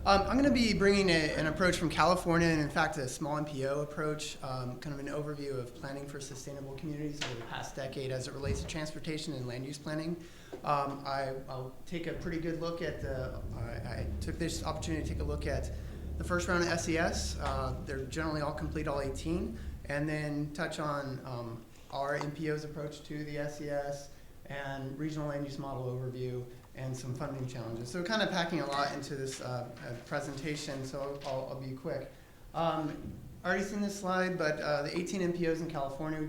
I'm going to be bringing an approach from California, and in fact a small MPO approach, kind of an overview of planning for sustainable communities over the past decade as it relates to transportation and land use planning. I'll take a pretty good look at I took this opportunity to take a look at the first round of SES. They're generally all complete, all 18, and then touch on our MPO's approach to the SES and regional land use model overview and some funding challenges. So kind of packing a lot into this presentation, so I'll be quick. Already seen this slide, but the 18 MPOs in California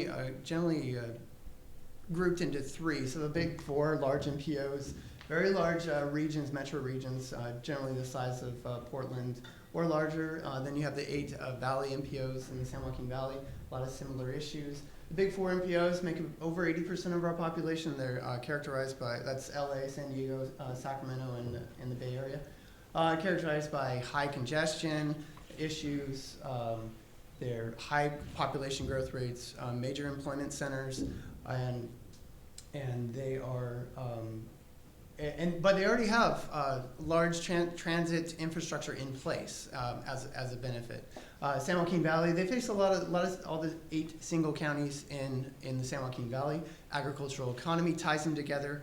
are generally grouped into three. So the big four large MPOs, very large regions, metro regions, generally the size of Portland or larger. Then you have the 8 valley MPOs in the San Joaquin Valley, a lot of similar issues. The big 4 MPOs make up over 80% of our population. They're characterized by, that's LA, San Diego, Sacramento, and the Bay Area. Characterized by high congestion issues, their high population growth rates, major employment centers, and they are, but they already have large transit infrastructure in place as a benefit. San Joaquin Valley, they face a lot of all the 8 single counties in the San Joaquin Valley. Agricultural economy ties them together.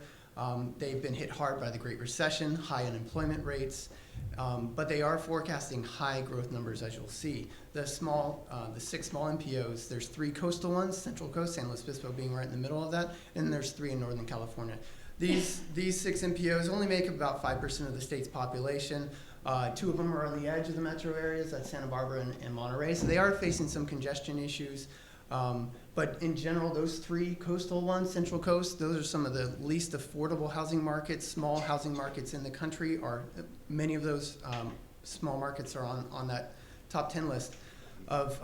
They've been hit hard by the Great Recession, high unemployment rates, but they are forecasting high growth numbers, as you'll see. The 6 small MPOs, there's 3 coastal ones, Central Coast, San Luis Obispo being right in the middle of that, and there's 3 in Northern California. These 6 MPOs only make up about 5% of the state's population. 2 of them are on the edge of the metro areas, that's Santa Barbara and Monterey, so they are facing some congestion issues. But in general, those 3 coastal ones, Central Coast, those are some of the least affordable housing markets, small housing markets in the country. Many of those small markets are on that top 10 list of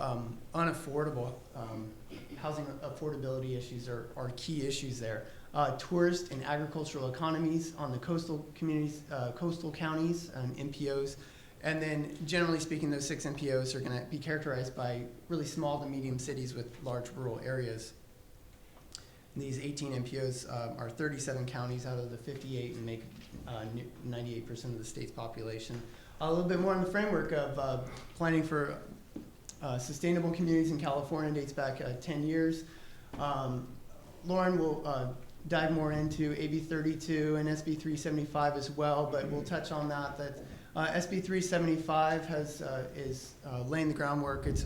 unaffordable housing affordability issues are key issues there. Tourist and agricultural economies on the coastal communities, coastal counties and MPOs. And then generally speaking, those 6 MPOs are going to be characterized by really small to medium cities with large rural areas. And these 18 MPOs are 37 counties out of the 58 and make 98% of the state's population. A little bit more on the framework of planning for sustainable communities in California dates back 10 years. Lauren will dive more into AB 32 and SB 375 as well, but we'll touch on that. SB 375 is laying the groundwork. It's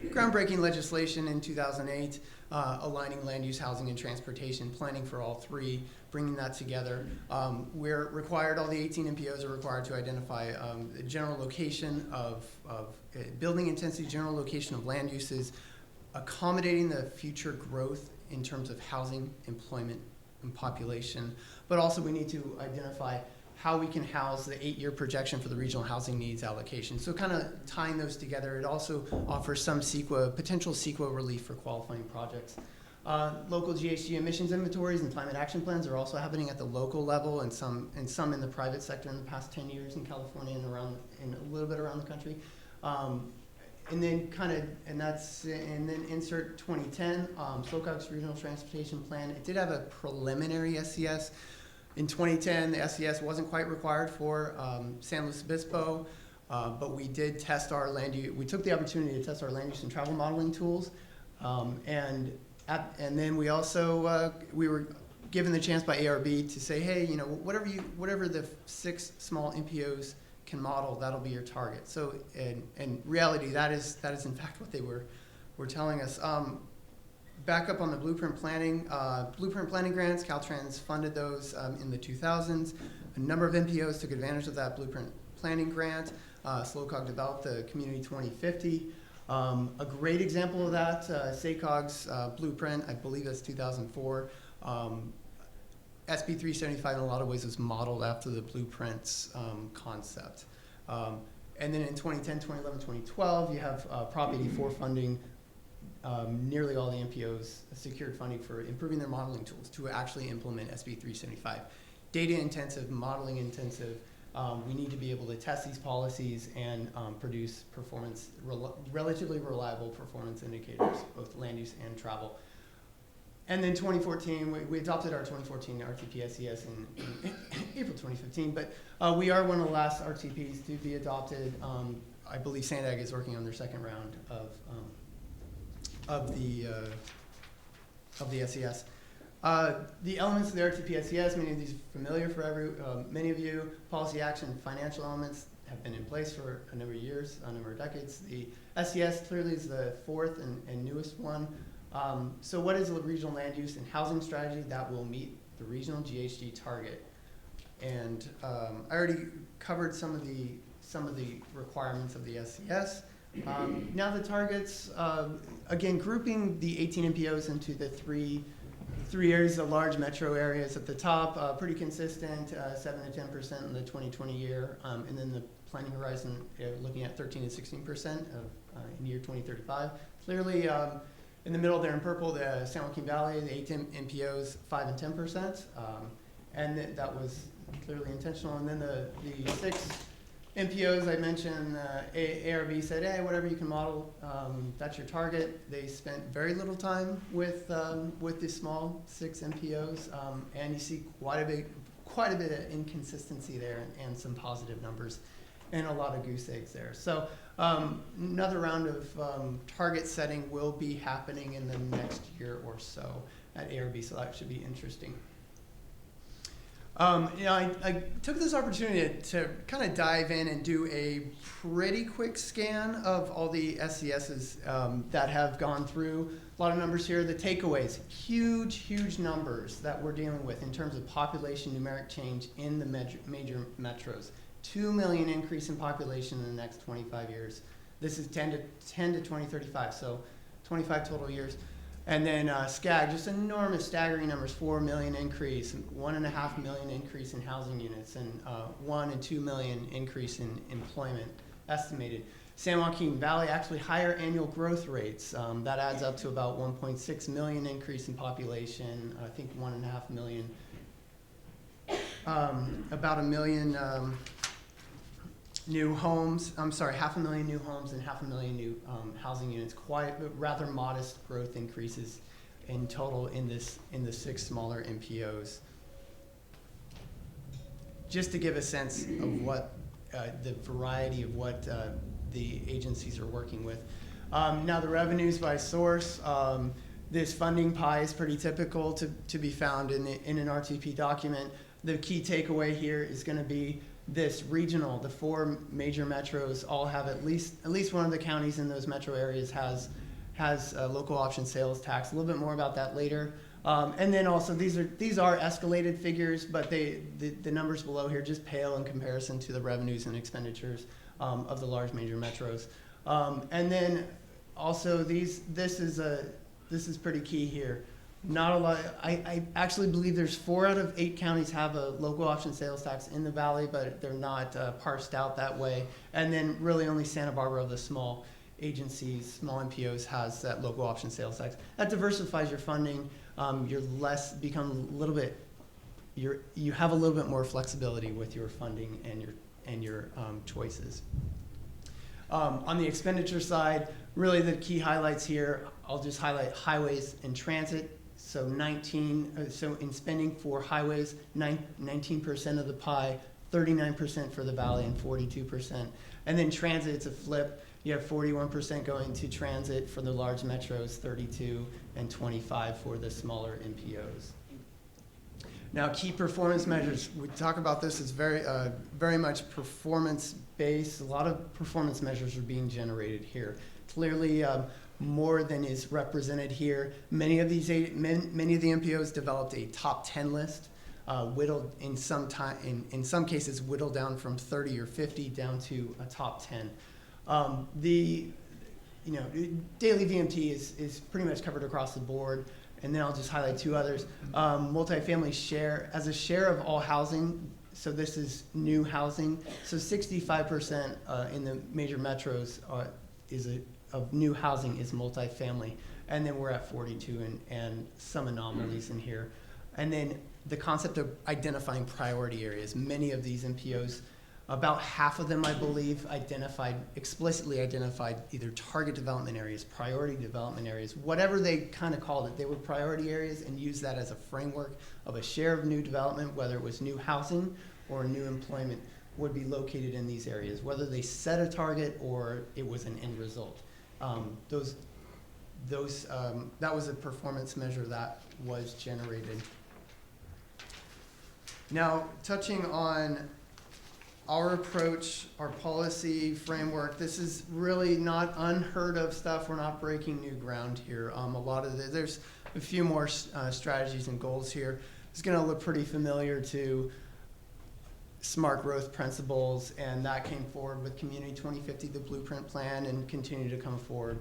groundbreaking legislation in 2008, aligning land use, housing, and transportation planning for all 3, bringing that together. We're required, all the 18 MPOs are required to identify the general location of building intensity, general location of land uses, accommodating the future growth in terms of housing, employment, and population. But also we need to identify how we can house the 8-year projection for the regional housing needs allocation. So kind of tying those together, it also offers some potential CEQA relief for qualifying projects. Local GHG emissions inventories and climate action plans are also happening at the local level and some in the private sector in the past 10 years in California and a little bit around the country. And then insert 2010, SLOCOG's Regional Transportation Plan. It did have a preliminary SES. In 2010, the SES wasn't quite required for San Luis Obispo, but we did test our land use. We took the opportunity to test our land use and travel modeling tools, and then we also we were given the chance by ARB to say, hey, whatever the 6 small MPOs can model, that'll be your target. So in reality, that is in fact what they were telling us. Back up on the blueprint planning grants, Caltrans funded those in the 2000s. A number of MPOs took advantage of that blueprint planning grant. SLOCOG developed the Community 2050. A great example of that, SACOG's blueprint, I believe that's 2004. SB 375 in a lot of ways was modeled after the blueprints concept. And then in 2010, 2011, 2012, you have Prop 84 funding. Nearly all the MPOs secured funding for improving their modeling tools to actually implement SB 375. Data intensive, modeling intensive. We need to be able to test these policies and produce relatively reliable performance indicators, both land use and travel. And then 2014, we adopted our 2014 RTP SES in April 2015, but we are one of the last RTPs to be adopted. I believe Sandag is working on their second round of the SES. The elements of the RTP SES, many of these are familiar for many of you. Policy action, financial elements have been in place for a number of years, a number of decades. The SES clearly is the fourth and newest one. So what is a regional land use and housing strategy that will meet the regional GHG target? And I already covered some of the requirements of the SES. Now the targets, again, grouping the 18 MPOs into the three areas, the large metro areas at the top, pretty consistent, 7 to 10% in the 2020 year, and then the planning horizon looking at 13 to 16% in year 2035. Clearly, in the middle there in purple, the San Joaquin Valley, the 18 MPOs, 5 and 10%, and that was clearly intentional. And then the 6 MPOs I mentioned, ARB said, hey, whatever you can model, that's your target. They spent very little time with the small 6 MPOs, and you see quite a bit of inconsistency there and some positive numbers and a lot of goose eggs there. So another round of target setting will be happening in the next year or so at ARB, so that should be interesting. I took this opportunity to kind of dive in and do a pretty quick scan of all the SESs that have gone through. A lot of numbers here. The takeaways, huge numbers that we're dealing with in terms of population numeric change in the major metros. 2 million increase in population in the next 25 years. This is 10 to 2035, so 25 total years. And then SCAG, just enormous, staggering numbers, 4 million increase, 1.5 million increase in housing units, and 1 and 2 million increase in employment estimated. San Joaquin Valley, actually higher annual growth rates. That adds up to about 1.6 million increase in population, I think 1.5 million, about a million new homes, 500,000 new homes and 500,000 new housing units, rather modest growth increases in total in the 6 smaller MPOs. Just to give a sense of what the variety of what the agencies are working with. Now the revenues by source, this funding pie is pretty typical to be found in an RTP document. The key takeaway here is going to be this regional, the 4 major metros all have at least one of the counties in those metro areas has a local option sales tax. A little bit more about that later. And then also these are escalated figures, but the numbers below here just pale in comparison to the revenues and expenditures of the large major metros. And then also this is pretty key here. Not a lot. I actually believe there's 4 out of 8 counties have a local option sales tax in the valley, but they're not parsed out that way. And then really only Santa Barbara of the small agencies, small MPOs, has that local option sales tax. That diversifies your funding. You have a little bit more flexibility with your funding and your choices. On the expenditure side, really the key highlights here, I'll just highlight highways and transit. So in spending for highways, 19% of the pie, 39% for the valley, and 42%. And then transit, it's a flip. You have 41% going to transit for the large metros, 32 and 25 for the smaller MPOs. Now, key performance measures. We talk about this as very much performance-based. A lot of performance measures are being generated here. Clearly, more than is represented here. Many of the MPOs developed a top 10 list, whittled in some cases whittled down from 30 or 50 down to a top 10. Daily VMT is pretty much covered across the board, and then I'll just highlight 2 others. Multifamily share as a share of all housing. So this is new housing. So 65% in the major metros of new housing is multifamily, and then we're at 42 and some anomalies in here. And then the concept of identifying priority areas. Many of these MPOs About half of them, I believe, explicitly identified either target development areas, priority development areas, whatever they kind of called it. They were priority areas and used that as a framework of a share of new development, whether it was new housing or new employment, would be located in these areas, whether they set a target or it was an end result. That was a performance measure that was generated. Now, touching on our approach, our policy framework, this is really not unheard of stuff. We're not breaking new ground here. There's a few more strategies and goals here. It's going to look pretty familiar to smart growth principles, and that came forward with Community 2050, the blueprint plan, and continue to come forward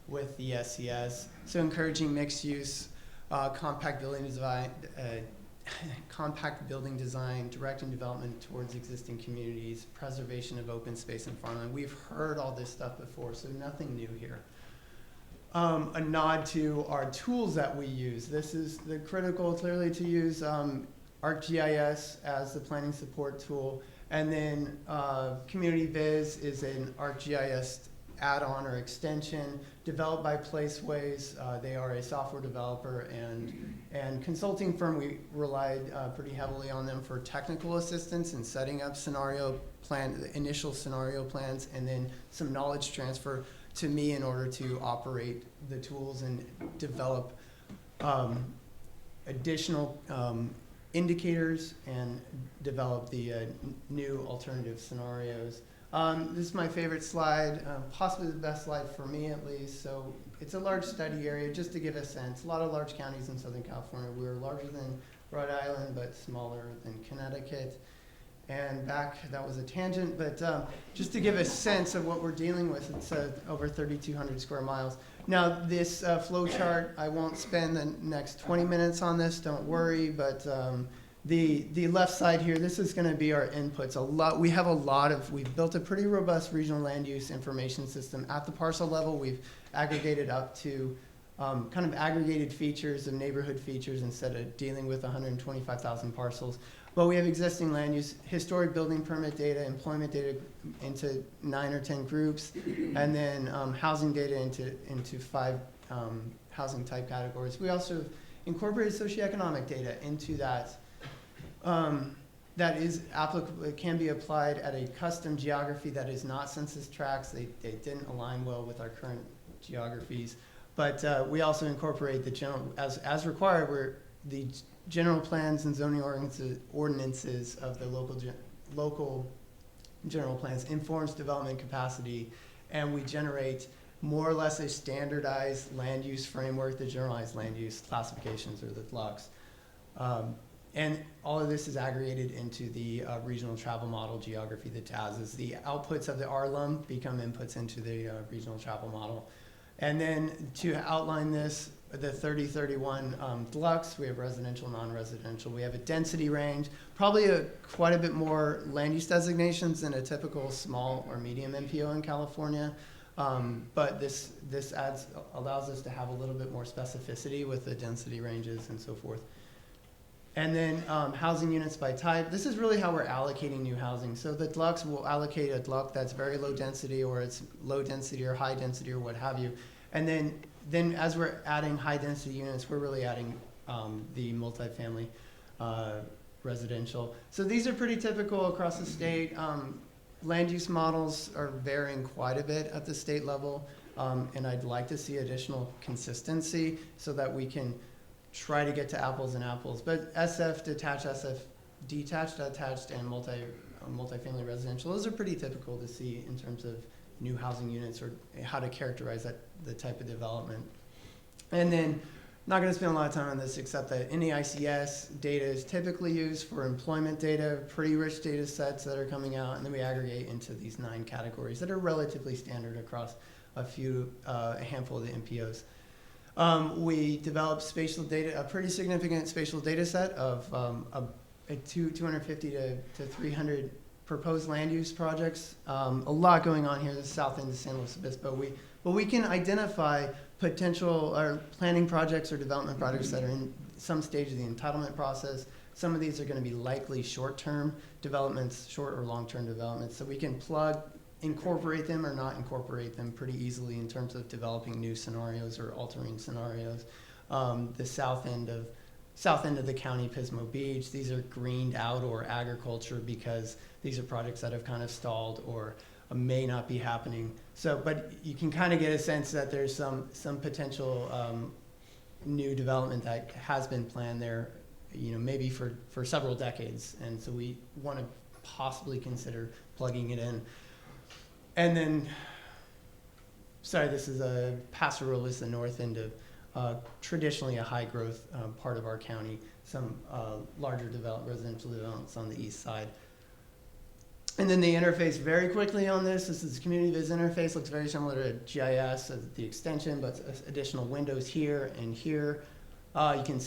with the SES. So encouraging mixed use, compact building design, directing development towards existing communities, preservation of open space and farmland. We've heard all this stuff before, so nothing new here. A nod to our tools that we use. This is the critical, clearly, to use ArcGIS as the planning support tool, and then Community Viz is an ArcGIS add-on or extension developed by Placeways. They are a software developer and consulting firm. We relied pretty heavily on them for technical assistance in setting up initial scenario plans, and then some knowledge transfer to me in order to operate the tools and develop additional indicators and develop the new alternative scenarios. This is my favorite slide, possibly the best slide for me at least. So it's a large study area, just to give a sense. A lot of large counties in Southern California. We're larger than Rhode Island, but smaller than Connecticut. And that was a tangent, but just to give a sense of what we're dealing with, it's over 3,200 square miles. Now this flow chart, I won't spend the next 20 minutes on this, don't worry, but the left side here, this is going to be our inputs. We've built a pretty robust regional land use information system. At the parcel level, we've aggregated up to kind of aggregated features and neighborhood features instead of dealing with 125,000 parcels. But we have existing land use, historic building permit data, employment data into 9 or 10 groups, and then housing data into 5 housing type categories. We also incorporated socioeconomic data into that. That is applicable. It can be applied at a custom geography that is not census tracts. They didn't align well with our current geographies. But we also incorporate the general, as required, where the general plans and zoning ordinances of the local general plans informs development capacity, and we generate more or less a standardized land use framework, the generalized land use classifications, or the LUCs. And all of this is aggregated into the regional travel model geography, the TASs. The outputs of the RLUM become inputs into the regional travel model. And then to outline this, the 3031 deluxe, we have residential, non-residential. We have a density range, probably quite a bit more land use designations than a typical small or medium MPO in California. But this allows us to have a little bit more specificity with the density ranges and so forth. And then housing units by type. This is really how we're allocating new housing. So the deluxe will allocate a deluxe that's very low density, or it's low density or high density or what have you. And then as we're adding high density units, we're really adding the multifamily residential. So these are pretty typical across the state. Land use models are varying quite a bit at the state level, and I'd like to see additional consistency so that we can try to get to apples and apples. But SF, detached, attached, and multifamily residential, those are pretty typical to see in terms of new housing units or how to characterize the type of development. And then, not going to spend a lot of time on this except that NEICS data is typically used for employment data, pretty rich data sets that are coming out, and then we aggregate into these 9 categories that are relatively standard across a handful of the MPOs. We developed spatial data, a pretty significant spatial data set of 250 to 300 proposed land use projects. A lot going on here. This is south end of San Luis Obispo. But we can identify potential or planning projects or development projects that are in some stage of the entitlement process, Some of these are going to be likely short-term developments, short or long-term developments, so we can incorporate them or not incorporate them pretty easily in terms of developing new scenarios or altering scenarios. The south end of the county, Pismo Beach, these are greened out or agriculture because these are projects that have kind of stalled or may not be happening. So, but you can kind of get a sense that there's some potential new development that has been planned there, maybe for several decades. And so we want to possibly consider plugging it in. And then, sorry, this is a Pastoralist, the north end of traditionally a high growth part of our county, some larger residential developments on the east side. And then the interface very quickly on this is the community visit interface, looks very similar to GIS as the extension, but additional windows here and here. You can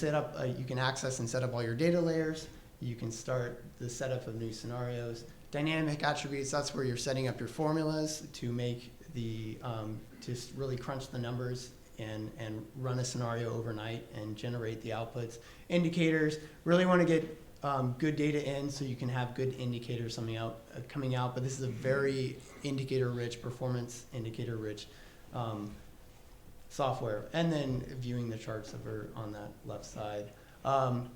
you can access and set up all your data layers. You can start the setup of new scenarios. Dynamic attributes, that's where you're setting up your formulas to make to really crunch the numbers and run a scenario overnight and generate the outputs. Indicators, really want to get good data in so you can have good indicators coming out, but this is a very indicator-rich, performance indicator-rich software. And then viewing the charts that are on that left side.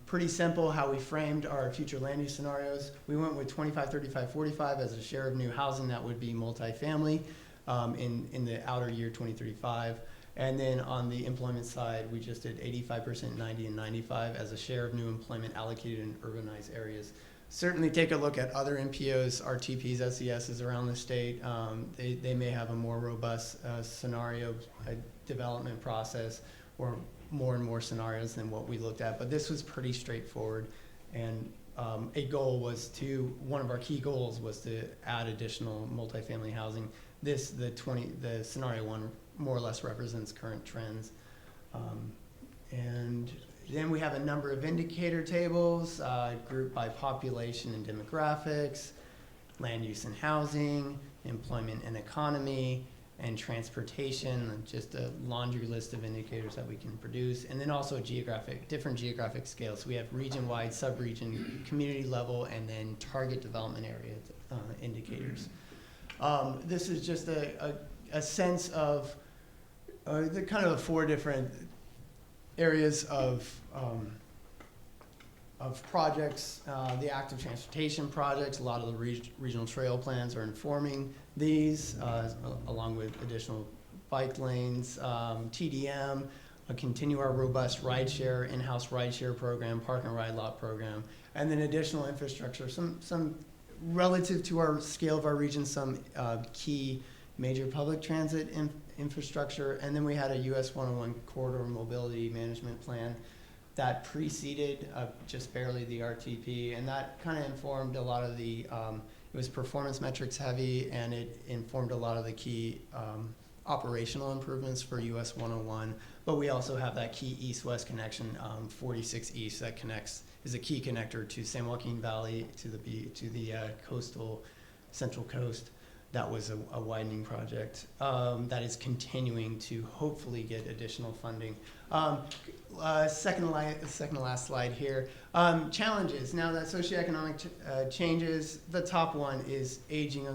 Pretty simple how we framed our future land use scenarios. We went with 25, 35, 45 as a share of new housing that would be multifamily in the outer year 2035. And then on the employment side, we just did 85%, 90, and 95 as a share of new employment allocated in urbanized areas. Certainly take a look at other MPOs, RTPs, SESs around the state. They may have a more robust scenario development process or more and more scenarios than what we looked at. But this was pretty straightforward. And one of our key goals was to add additional multifamily housing. The scenario one more or less represents current trends. And then we have a number of indicator tables grouped by population and demographics, land use and housing, employment and economy, and transportation, just a laundry list of indicators that we can produce. And then also different geographic scales. So we have region-wide, sub-region, community level, and then target development area indicators. This is just a sense of the kind of 4 different areas of projects. The active transportation projects, a lot of the regional trail plans are informing these, along with additional bike lanes, TDM, continue our robust rideshare, in-house rideshare program, park and ride lot program, and then additional infrastructure, some relative to our scale of our region, some key major public transit infrastructure, and then we had a US 101 corridor mobility management plan that preceded just barely the RTP, and that kind of informed a lot of the, it was performance metrics heavy, and it informed a lot of the key operational improvements for US 101, but we also have that key east-west connection, 46 East, that is a key connector to San Joaquin Valley, to the coastal Central Coast. That was a widening project that is continuing to hopefully get additional funding. Second to last slide here. Challenges. Now that socioeconomic changes, the top one is aging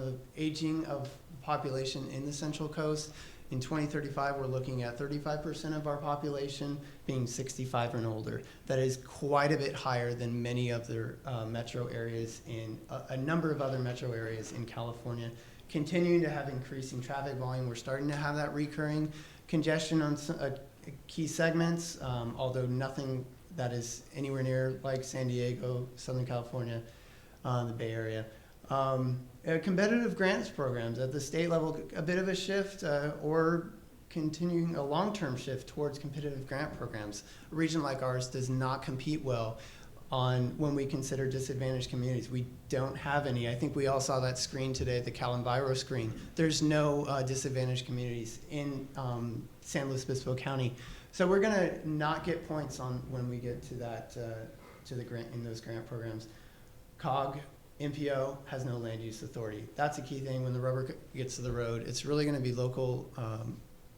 of population in the Central Coast. In 2035, we're looking at 35% of our population being 65 and older. That is quite a bit higher than many other metro areas in a number of other metro areas in California. Continuing to have increasing traffic volume. We're starting to have that recurring congestion on key segments, although nothing that is anywhere near like San Diego, Southern California, the Bay Area. Competitive grants programs at the state level, a bit of a shift or continuing a long-term shift towards competitive grant programs. A region like ours does not compete well when we consider disadvantaged communities. We don't have any. I think we all saw that screen today, the CalEnviro screen. There's no disadvantaged communities in San Luis Obispo County. So we're gonna not get points on when we get to that, to the grant in those grant programs. COG, MPO has no land use authority. That's a key thing when the rubber gets to the road. It's really gonna be local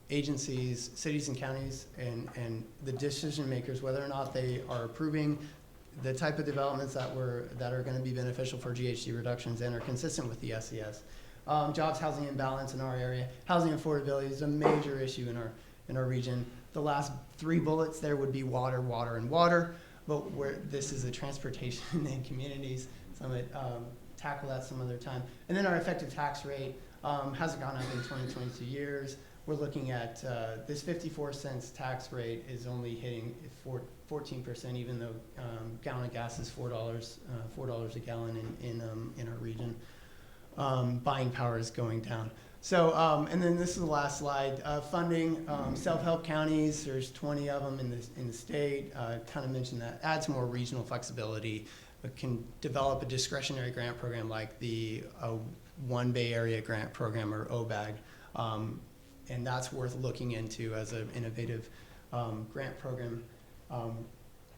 agencies, cities and counties, and the decision makers, whether or not they are approving the type of developments that are going to be beneficial for GHG reductions and are consistent with the SES. Jobs, housing imbalance in our area. Housing affordability is a major issue in our region. The last 3 bullets there would be water, water, and water, but this is a transportation and communities, so I'm going to tackle that some other time. And then our effective tax rate hasn't gone up in 22 years. We're looking at this 54 cents tax rate is only hitting 14%, even though gallon of gas is $4 a gallon in our region. Buying power is going down. So, and then this is the last slide. Funding, self-help counties, there's 20 of them in the state. Kind of mentioned that. Adds more regional flexibility. But can develop a discretionary grant program like the One Bay Area Grant Program, or OBAG. And that's worth looking into as an innovative grant program.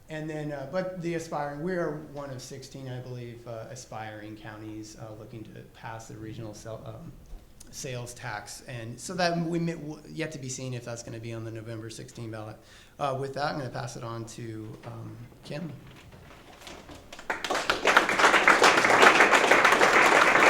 And then, but the aspiring, we are one of 16, I believe, aspiring counties looking to pass the regional sales tax. And so that yet to be seen if that's going to be on the November 16 ballot. With that, I'm going to pass it on to Kim.